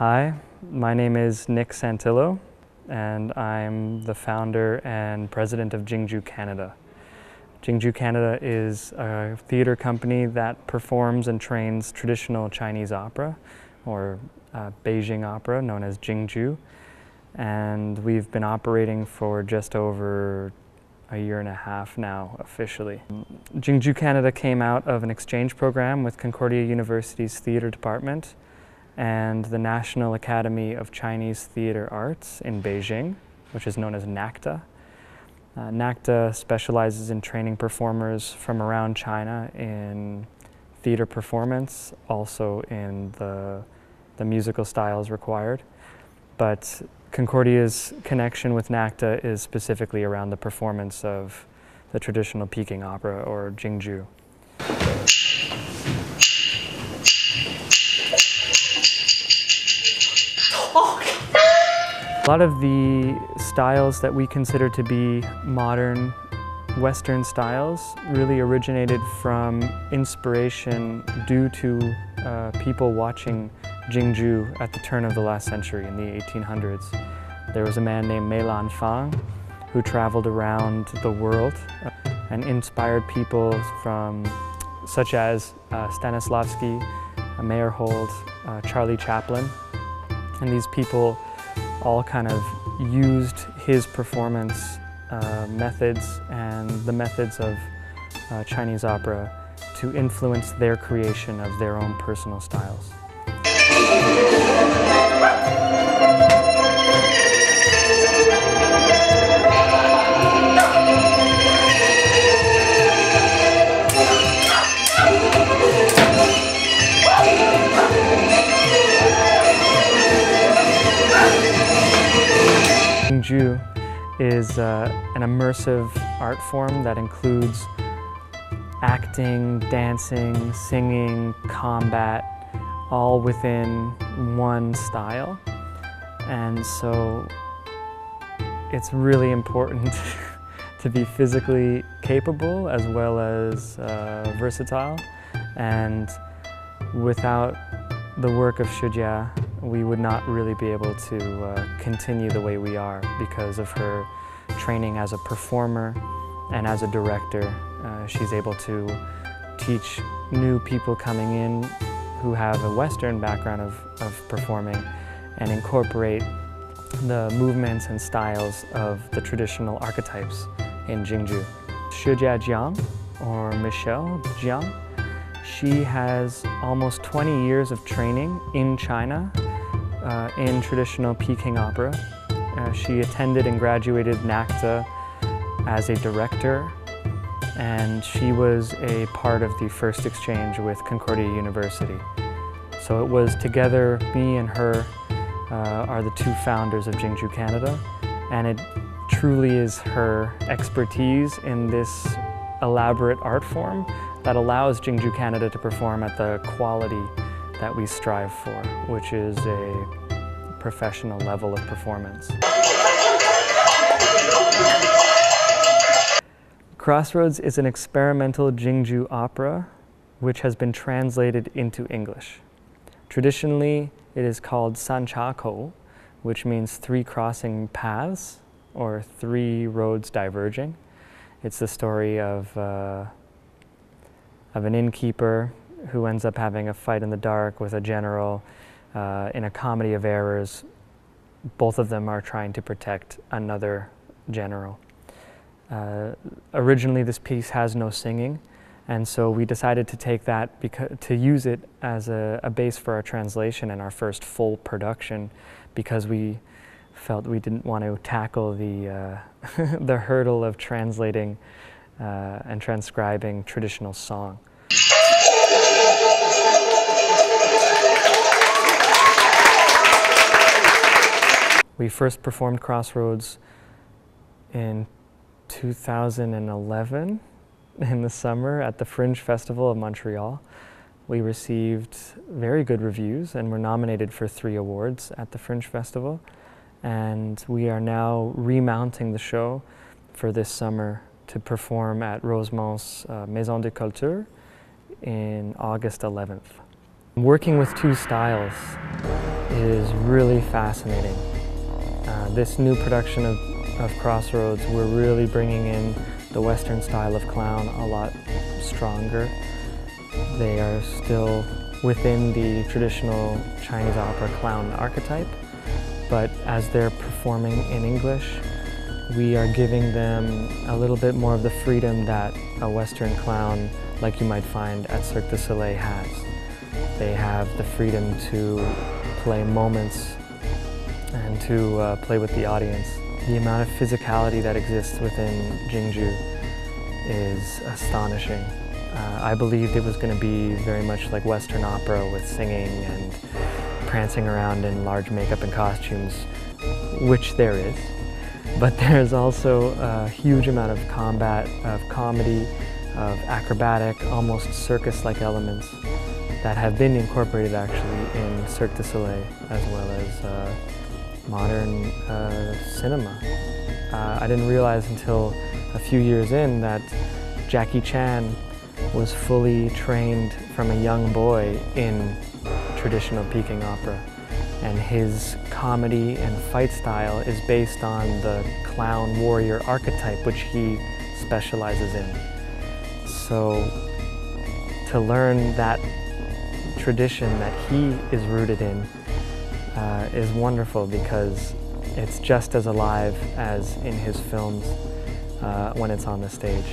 Hi, my name is Koy Santillo, and I'm the founder and president of JingJu Canada. JingJu Canada is a theater company that performs and trains traditional Chinese opera, or Beijing opera, known as JingJu. And we've been operating for just over a year and a half now, officially. JingJu Canada came out of an exchange program with Concordia University's theater department and the National Academy of Chinese Theater Arts in Beijing, which is known as NACTA. NACTA specializes in training performers from around China in theater performance, also in the musical styles required. But Concordia's connection with NACTA is specifically around the performance of the traditional Peking opera, or JingJu. A lot of the styles that we consider to be modern Western styles really originated from inspiration due to people watching JingJu at the turn of the last century, in the 1800s. There was a man named Mei Lanfang who traveled around the world and inspired people such as Stanislavski, Meyerhold, Charlie Chaplin. And these people all kind of used his performance methods and the methods of Chinese opera to influence their creation of their own personal styles. JingJu is an immersive art form that includes acting, dancing, singing, combat, all within one style. And so it's really important to be physically capable as well as versatile. And without the work of Shujia, we would not really be able to continue the way we are because of her training as a performer and as a director. She's able to teach new people coming in who have a Western background of performing and incorporate the movements and styles of the traditional archetypes in JingJu. Shujia Jiang, or Michelle Jiang, she has almost 20 years of training in China in traditional Peking opera. She attended and graduated NACTA as a director, and she was a part of the first exchange with Concordia University. So it was together, me and her are the two founders of JingJu Canada, and it truly is her expertise in this elaborate art form that allows JingJu Canada to perform at the quality that we strive for, which is a professional level of performance. Crossroads is an experimental JingJu opera which has been translated into English. Traditionally, it is called Sanchakou, which means three crossing paths, or three roads diverging. It's the story of an innkeeper who ends up having a fight in the dark with a general in a comedy of errors. Both of them are trying to protect another general. Originally, this piece has no singing, and so we decided to take that to use it as a base for our translation and our first full production, because we felt we didn't want to tackle the the hurdle of translating and transcribing traditional song. We first performed Crossroads in 2011 in the summer at the Fringe Festival of Montreal. We received very good reviews and were nominated for 3 awards at the Fringe Festival. And we are now remounting the show for this summer to perform at Rosemont's Maison de Culture in August 11th. I'm working with 2 styles. is really fascinating. This new production of Crossroads, we're really bringing in the Western style of clown a lot stronger. They are still within the traditional Chinese opera clown archetype, but as they're performing in English, we are giving them a little bit more of the freedom that a Western clown, like you might find at Cirque du Soleil, has. They have the freedom to play moments and to play with the audience. The amount of physicality that exists within JingJu is astonishing. I believed it was going to be very much like Western opera with singing and prancing around in large makeup and costumes, which there is. But there's also a huge amount of combat, of comedy, of acrobatic, almost circus-like elements that have been incorporated actually in Cirque du Soleil as well as modern cinema. I didn't realize until a few years in that Jackie Chan was fully trained from a young boy in traditional Peking opera, and his comedy and fight style is based on the clown warrior archetype, which he specializes in. So to learn that tradition that he is rooted in is wonderful, because it's just as alive as in his films when it's on the stage.